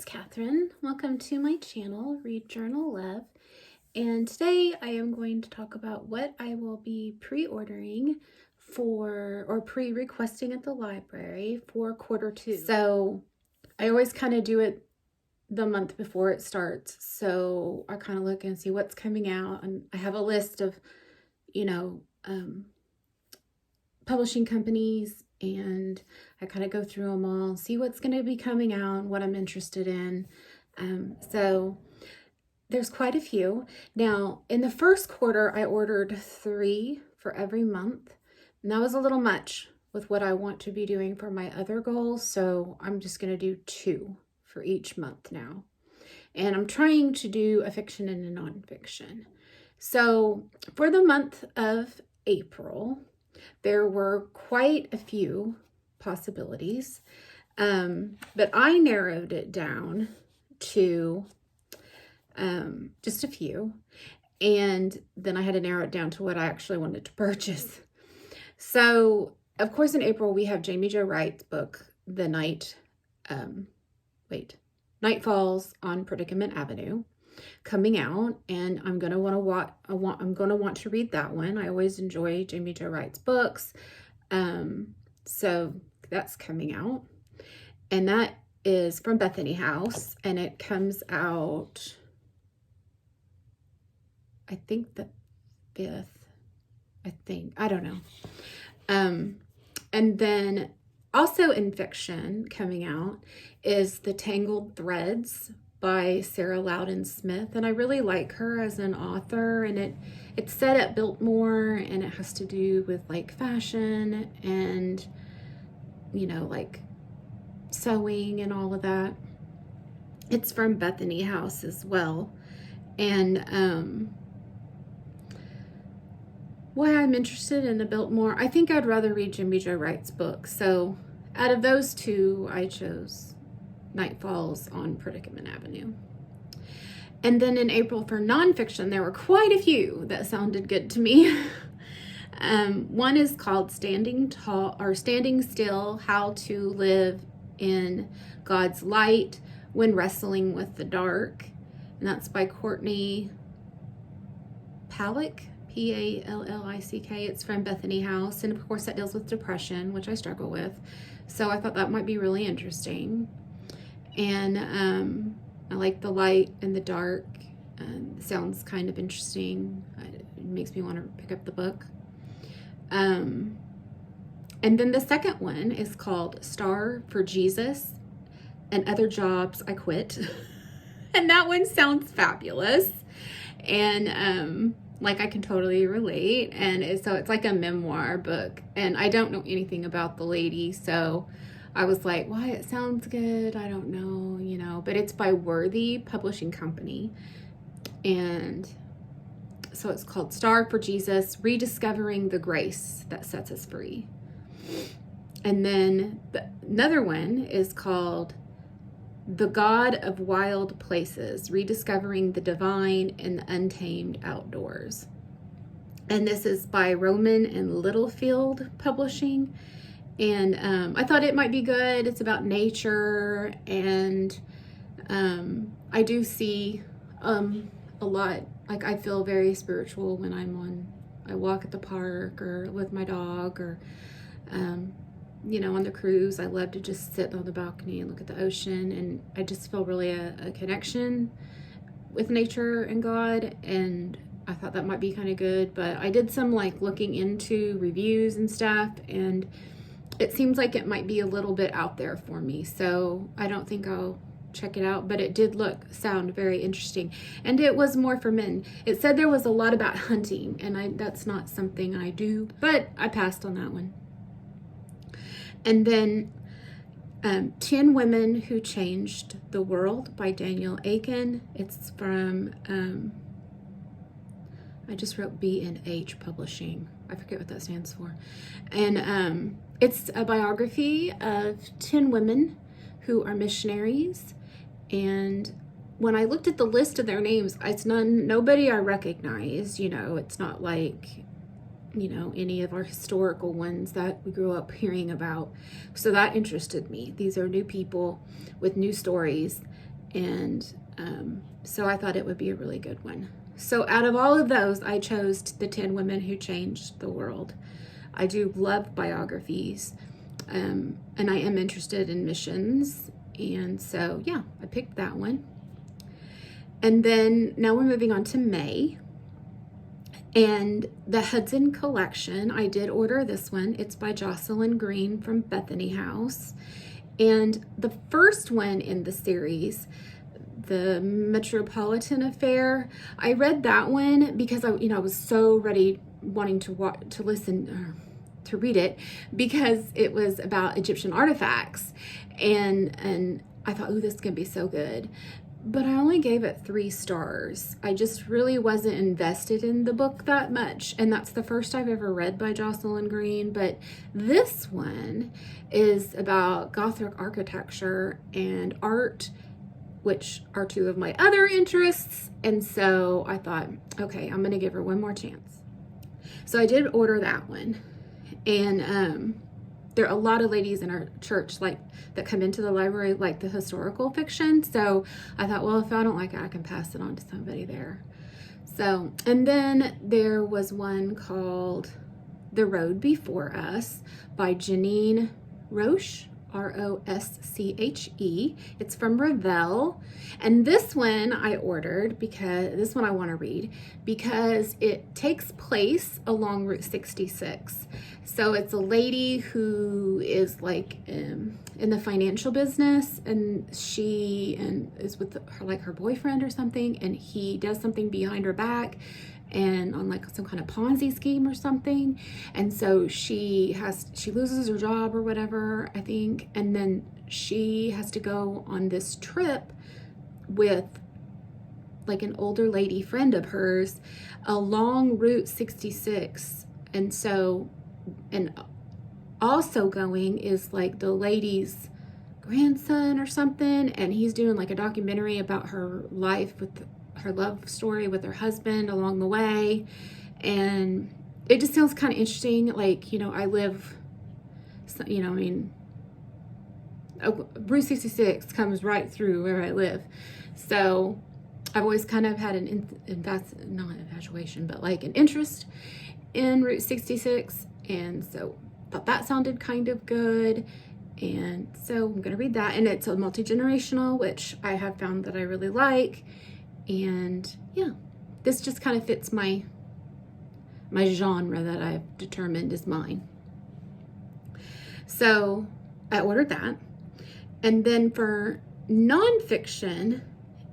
Catherine. Welcome to my channel, Read Journal Love. And today I am going to talk about what I will be pre-ordering for or pre-requesting at the library for Q2. So I always kind of do it the month before it starts. So I kind of look and see what's coming out. And I have a list of, publishing companies, and I kind of go through them all, see what's going to be coming out, what I'm interested in. So there's quite a few. Now, in the first quarter, I ordered 3 for every month, and that was a little much with what I want to be doing for my other goals. So I'm just going to do 2 for each month now. And I'm trying to do a fiction and a nonfiction. So for the month of April, there were quite a few possibilities, but I narrowed it down to just a few, and then I had to narrow it down to what I actually wanted to purchase. So, of course, in April, we have Jamie Jo Wright's book, Night Falls on Predicament Avenue, coming out, and I'm gonna want to read that one. I always enjoy Jamie Jo Wright's books, so that's coming out, and that is from Bethany House, and it comes out, I think the 5th. I don't know. And then also in fiction coming out is The Tangled Threads by Sarah Loudon Smith, and I really like her as an author, and it's set at Biltmore, and it has to do with like fashion and like sewing and all of that. It's from Bethany House as well, and why I'm interested in the Biltmore, I think I'd rather read Jamie Jo Wright's book. So out of those 2, I chose Night Falls on Predicament Avenue. And then in April for nonfiction, there were quite a few that sounded good to me. One is called Standing Still, How to Live in God's Light When Wrestling with the Dark. And that's by Courtney Pallick, Pallick. It's from Bethany House. And of course that deals with depression, which I struggle with. So I thought that might be really interesting. And I like the light and the dark. Sounds kind of interesting. It makes me want to pick up the book. And then the second one is called Star for Jesus and Other Jobs I Quit. And that one sounds fabulous. And like I can totally relate. And so it's like a memoir book. And I don't know anything about the lady, so I was like, why, it sounds good. I don't know, but it's by Worthy Publishing Company. And so it's called Star for Jesus, Rediscovering the Grace That Sets Us Free. And then another one is called The God of Wild Places, Rediscovering the Divine in the Untamed Outdoors. And this is by Roman and Littlefield Publishing. And I thought it might be good. It's about nature, and I do see a lot, like I feel very spiritual when I walk at the park or with my dog, or on the cruise. I love to just sit on the balcony and look at the ocean, and I just feel really a connection with nature and God, and I thought that might be kind of good. But I did some looking into reviews and stuff, and it seems like it might be a little bit out there for me, so I don't think I'll check it out, but it did sound very interesting. And it was more for men. It said there was a lot about hunting, and that's not something I do, but I passed on that one. And then 10 Women Who Changed the World by Daniel Aiken. It's from, I just wrote B&H Publishing. I forget what that stands for. And it's a biography of 10 women who are missionaries. And when I looked at the list of their names, it's nobody I recognize. It's not like any of our historical ones that we grew up hearing about. So that interested me. These are new people with new stories, And so I thought it would be a really good one. So out of all of those, I chose the 10 Women Who Changed the World. I do love biographies, and I am interested in missions. And so, yeah, I picked that one. And then now we're moving on to May. And the Hudson Collection, I did order this one. It's by Jocelyn Green from Bethany House. And the first one in the series, the Metropolitan Affair, I read that one because I was so ready wanting to listen to read it, because it was about Egyptian artifacts, and I thought, oh, this is gonna be so good. But I only gave it 3 stars. I just really wasn't invested in the book that much. And that's the first I've ever read by Jocelyn Green. But this one is about Gothic architecture and art, which are 2 of my other interests. And so I thought, okay, I'm going to give her one more chance. So I did order that one. And there are a lot of ladies in our church that come into the library like the historical fiction. So I thought, well, if I don't like it, I can pass it on to somebody there. So, and then there was one called The Road Before Us by Janine Roche, Rosche. It's from Revell. And this one I ordered because this one I want to read because it takes place along Route 66. So it's a lady who is like in the financial business, and she is with her boyfriend or something, and he does something behind her back and on like some kind of Ponzi scheme or something. And so she loses her job or whatever, I think. And then she has to go on this trip with like an older lady friend of hers along Route 66. And so, and also going is like the lady's grandson or something. And he's doing like a documentary about her life with her love story with her husband along the way. And it just sounds kind of interesting. Like, I live, Route 66 comes right through where I live. So I've always kind of had an interest in Route 66. And so thought that sounded kind of good. And so I'm going to read that. And it's a multi-generational, which I have found that I really like. And yeah, this just kind of fits my genre that I've determined is mine. So I ordered that. And then for nonfiction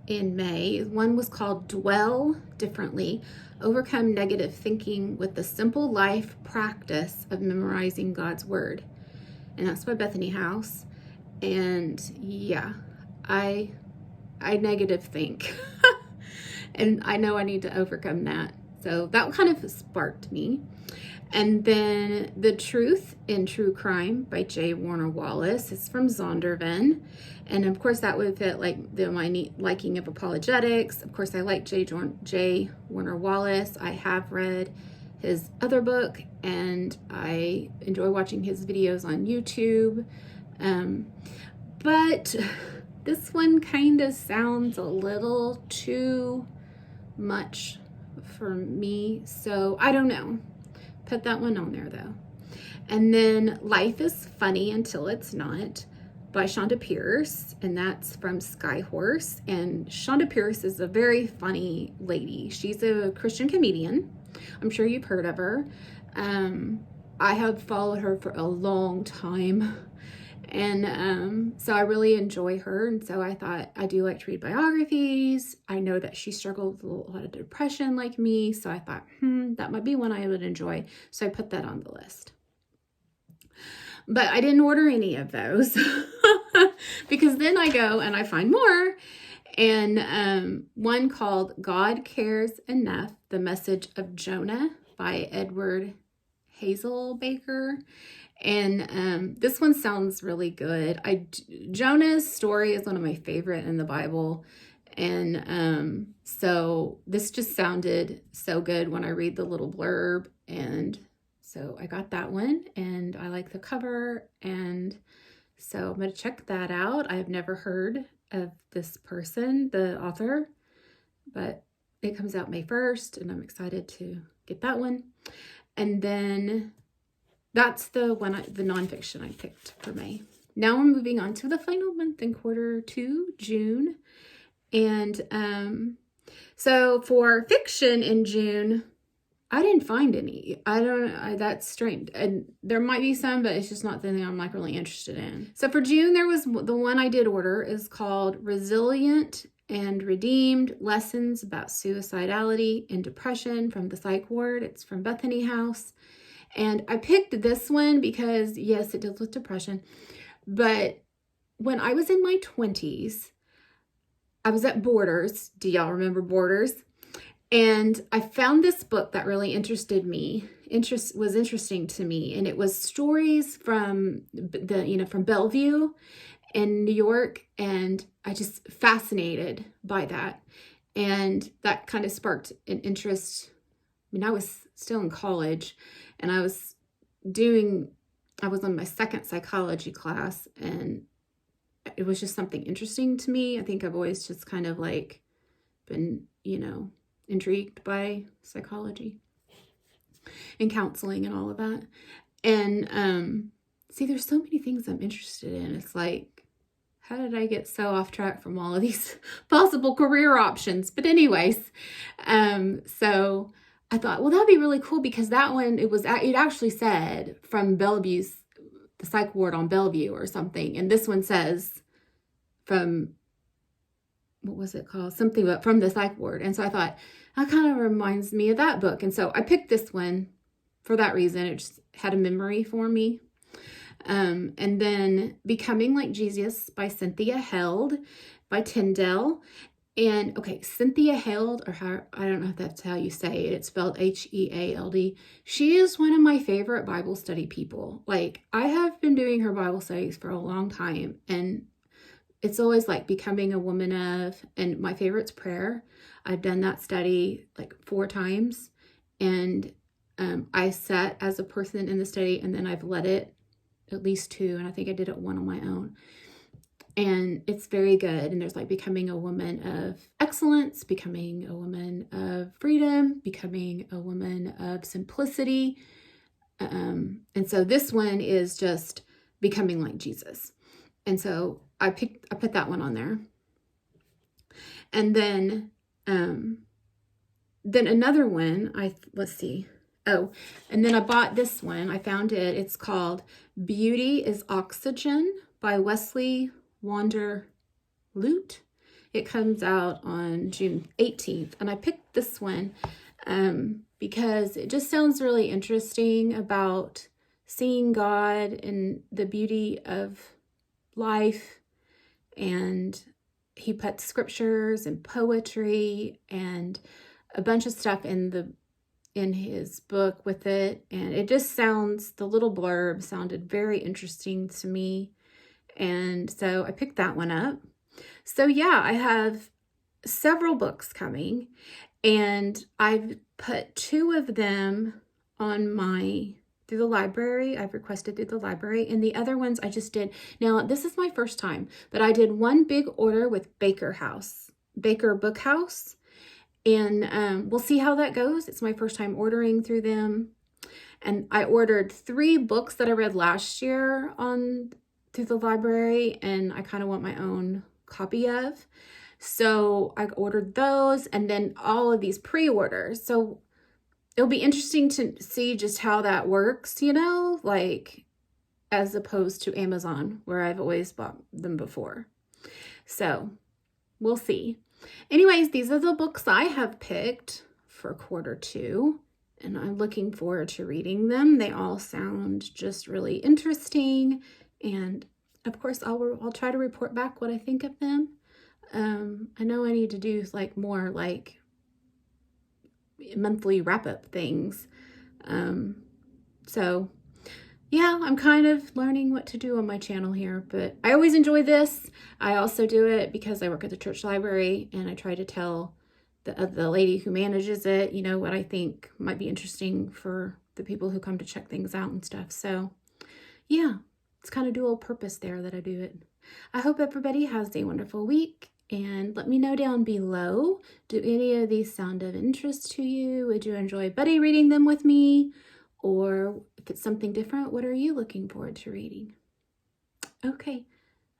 in May, one was called Dwell Differently, Overcome Negative Thinking with the Simple Life Practice of Memorizing God's Word. And that's by Bethany House. And yeah, I negative think. And I know I need to overcome that. So that kind of sparked me. And then The Truth in True Crime by J. Warner Wallace. It's from Zondervan. And of course that would fit like my liking of apologetics. Of course I like J. Warner Wallace. I have read his other book and I enjoy watching his videos on YouTube. But this one kind of sounds a little too much for me, so I don't know. Put that one on there though. And then Life is Funny Until It's Not by Shonda Pierce, and that's from Skyhorse. And Shonda Pierce is a very funny lady. She's a Christian comedian. I'm sure you've heard of her. I have followed her for a long time. And so I really enjoy her. And so I thought, I do like to read biographies. I know that she struggled with a lot of depression like me. So I thought, that might be one I would enjoy. So I put that on the list. But I didn't order any of those because then I go and I find more. And one called God Cares Enough, The Message of Jonah by Edward Hazelbaker. And this one sounds really good. Jonah's story is one of my favorite in the Bible. And so this just sounded so good when I read the little blurb. And so I got that one and I like the cover. And so I'm going to check that out. I've never heard of this person, the author, but it comes out May 1st, and I'm excited to get that one. And then that's the nonfiction I picked for May. Now we're moving on to the final month in quarter 2, June. And so for fiction in June, I didn't find any. That's strange. And there might be some, but it's just not something I'm like really interested in. So for June, there was the one I did order is called Resilient and Redeemed: Lessons About Suicidality and Depression from the Psych Ward. It's from Bethany House. And I picked this one because, yes, it deals with depression. But when I was in my 20s, I was at Borders. Do y'all remember Borders? And I found this book that really interested me, was interesting to me. And it was stories from from Bellevue in New York. And I just fascinated by that. And that kind of sparked an interest. I mean, I was still in college, and I was on my second psychology class, and it was just something interesting to me. I think I've always just kind of like been, intrigued by psychology and counseling and all of that. And see, there's so many things I'm interested in. It's like, how did I get so off track from all of these possible career options? But anyways, so I thought, well, that'd be really cool, because that one, it actually said from the psych ward on Bellevue or something. And this one says from, what was it called? Something but from the psych ward. And so I thought, that kind of reminds me of that book. And so I picked this one for that reason. It just had a memory for me. And then Becoming Like Jesus by Cynthia Held by Tyndale. And okay, Cynthia Held, I don't know if that's how you say it. It's spelled Heald. She is one of my favorite Bible study people. Like, I have been doing her Bible studies for a long time, and it's always like becoming a woman of, and my favorite's prayer. I've done that study like 4 times, and I sat as a person in the study, and then I've led it at least 2, and I think I did it 1 on my own. And it's very good. And there's like becoming a woman of excellence, becoming a woman of freedom, becoming a woman of simplicity. And so this one is just becoming like Jesus. And so I put that one on there. And then another one, let's see. Oh, and then I bought this one. I found it. It's called Beauty is Oxygen by Wesley Wander Lute. It comes out on June 18th. And I picked this one because it just sounds really interesting about seeing God and the beauty of life. And he put scriptures and poetry and a bunch of stuff in his book with it. And it just the little blurb sounded very interesting to me. And so I picked that one up. So yeah, I have several books coming, and I've put 2 of them on through the library. I've requested through the library, and the other ones I just did. Now, this is my first time, but I did one big order with Baker Book House, and we'll see how that goes. It's my first time ordering through them. And I ordered 3 books that I read last year through the library, and I kind of want my own copy of. So I ordered those, and then all of these pre-orders. So it'll be interesting to see just how that works, like as opposed to Amazon, where I've always bought them before. So we'll see. Anyways, these are the books I have picked for quarter 2, and I'm looking forward to reading them. They all sound just really interesting. And of course, I'll try to report back what I think of them. I know I need to do more monthly wrap-up things. So yeah, I'm kind of learning what to do on my channel here, but I always enjoy this. I also do it because I work at the church library, and I try to tell the lady who manages it, what I think might be interesting for the people who come to check things out and stuff. So yeah, it's kind of dual purpose there that I do it. I hope everybody has a wonderful week, and let me know down below, do any of these sound of interest to you? Would you enjoy buddy reading them with me? Or if it's something different, what are you looking forward to reading? Okay,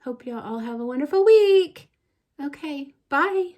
hope y'all all have a wonderful week. Okay, bye.